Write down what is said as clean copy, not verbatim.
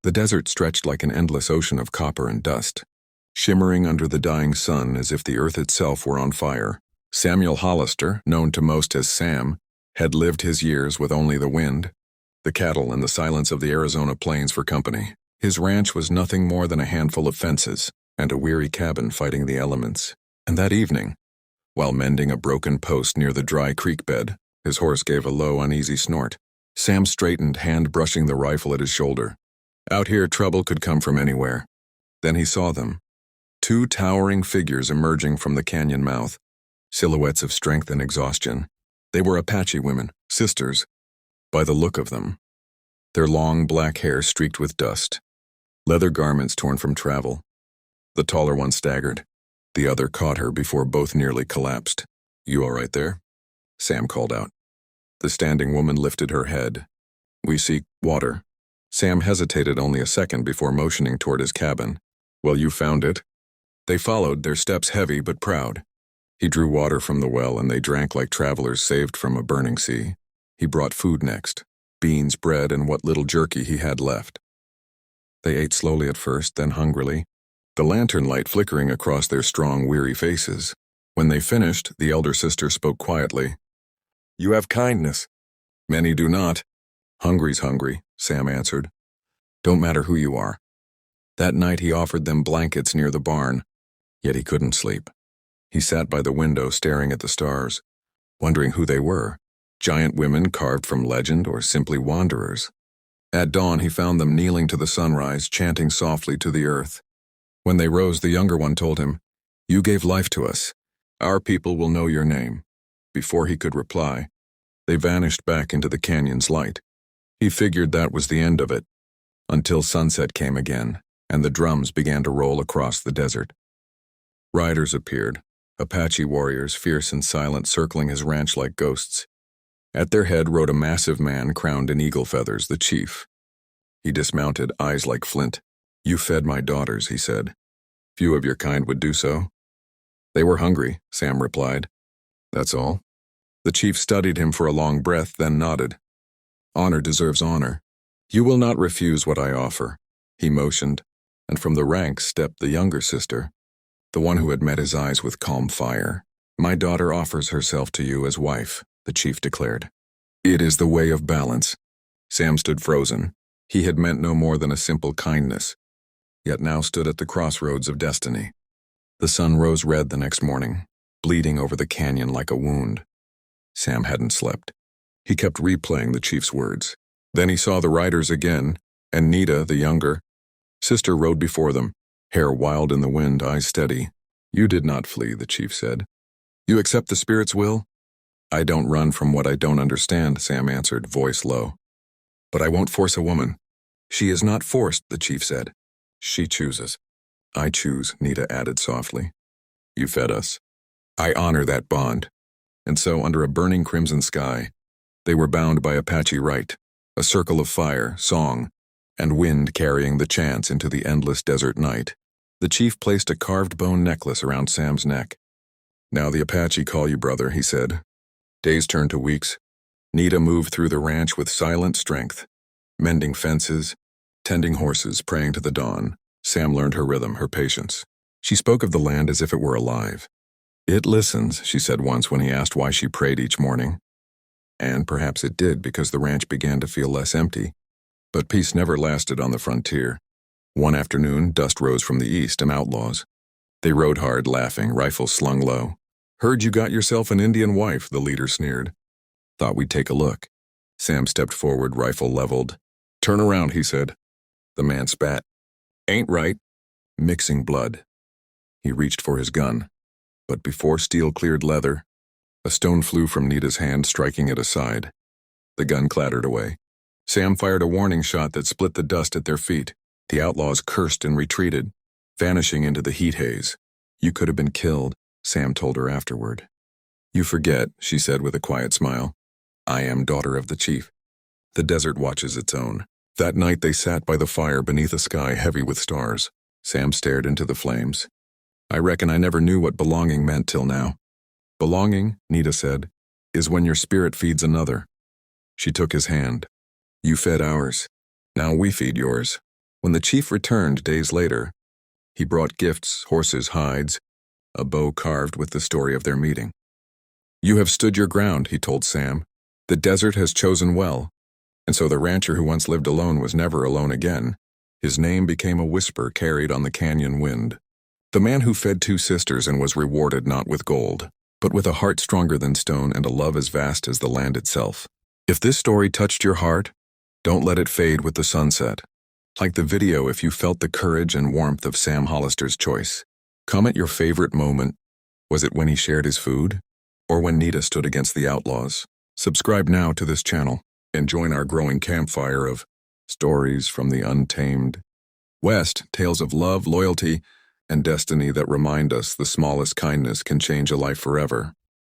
The desert stretched like an endless ocean of copper and dust, shimmering under the dying sun as if the earth itself were on fire. Samuel Hollister, known to most as Sam, had lived his years with only the wind, the cattle, and the silence of the Arizona plains for company. His ranch was nothing more than a handful of fences and a weary cabin fighting the elements. And that evening, while mending a broken post near the dry creek bed, his horse gave a low, uneasy snort. Sam straightened, hand brushing the rifle at his shoulder. Out here, trouble could come from anywhere. Then he saw them. Two towering figures emerging from the canyon mouth, silhouettes of strength and exhaustion. They were Apache women, sisters, by the look of them. Their long black hair streaked with dust, leather garments torn from travel. The taller one staggered. The other caught her before both nearly collapsed. "You all right there?" Sam called out. The standing woman lifted her head. "We seek water." Sam hesitated only a second before motioning toward his cabin. "Well, you found it." They followed, their steps heavy but proud. He drew water from the well and they drank like travelers saved from a burning sea. He brought food next, beans, bread, and what little jerky he had left. They ate slowly at first, then hungrily, the lantern light flickering across their strong, weary faces. When they finished, the elder sister spoke quietly. "You have kindness." "Many do not." "Hungry's hungry," Sam answered. "Don't matter who you are." That night he offered them blankets near the barn, yet he couldn't sleep. He sat by the window staring at the stars, wondering who they were, giant women carved from legend or simply wanderers. At dawn he found them kneeling to the sunrise, chanting softly to the earth. When they rose, the younger one told him, "You gave life to us. Our people will know your name." Before he could reply, they vanished back into the canyon's light. He figured that was the end of it, until sunset came again, and the drums began to roll across the desert. Riders appeared, Apache warriors, fierce and silent, circling his ranch like ghosts. At their head rode a massive man crowned in eagle feathers, the chief. He dismounted, eyes like flint. "You fed my daughters," he said. "Few of your kind would do so." "They were hungry," Sam replied. "That's all." The chief studied him for a long breath, then nodded. "Honor deserves honor. You will not refuse what I offer." He motioned, and from the ranks stepped the younger sister, the one who had met his eyes with calm fire. "My daughter offers herself to you as wife," the chief declared. "It is the way of balance." Sam stood frozen. He had meant no more than a simple kindness, yet now stood at the crossroads of destiny. The sun rose red the next morning, bleeding over the canyon like a wound. Sam hadn't slept. He kept replaying the chief's words. Then he saw the riders again, and Nita, the younger sister, rode before them, hair wild in the wind, eyes steady. "You did not flee," the chief said. "You accept the spirit's will?" "I don't run from what I don't understand," Sam answered, voice low. "But I won't force a woman." "She is not forced," the chief said. "She chooses." "I choose," Nita added softly. "You fed us. I honor that bond." And so, under a burning crimson sky, they were bound by Apache right, a circle of fire, song, and wind carrying the chants into the endless desert night. The chief placed a carved bone necklace around Sam's neck. "Now the Apache call you brother," he said. Days turned to weeks. Nita moved through the ranch with silent strength, mending fences, tending horses, praying to the dawn. Sam learned her rhythm, her patience. She spoke of the land as if it were alive. "It listens," she said once when he asked why she prayed each morning. And perhaps it did, because the ranch began to feel less empty. But peace never lasted on the frontier. One afternoon, dust rose from the east, and outlaws. They rode hard, laughing, rifles slung low. "Heard you got yourself an Indian wife," the leader sneered. "Thought we'd take a look." Sam stepped forward, rifle leveled. "Turn around," he said. The man spat. "Ain't right." Mixing blood. He reached for his gun. But before steel cleared leather, a stone flew from Nita's hand, striking it aside. The gun clattered away. Sam fired a warning shot that split the dust at their feet. The outlaws cursed and retreated, vanishing into the heat haze. "You could have been killed," Sam told her afterward. "You forget," she said with a quiet smile. "I am daughter of the chief. The desert watches its own." That night they sat by the fire beneath a sky heavy with stars. Sam stared into the flames. "I reckon I never knew what belonging meant till now." "Belonging," Nita said, "is when your spirit feeds another." She took his hand. "You fed ours. Now we feed yours." When the chief returned days later, he brought gifts, horses' hides, a bow carved with the story of their meeting. "You have stood your ground," he told Sam. "The desert has chosen well." And so the rancher who once lived alone was never alone again. His name became a whisper carried on the canyon wind. The man who fed 2 sisters and was rewarded not with gold, but with a heart stronger than stone and a love as vast as the land itself. If this story touched your heart, don't let it fade with the sunset. Like the video if you felt the courage and warmth of Sam Hollister's choice. Comment your favorite moment. Was it when he shared his food? Or when Nita stood against the outlaws? Subscribe now to this channel and join our growing campfire of stories from the untamed West, tales of love, loyalty, and destiny that remind us the smallest kindness can change a life forever.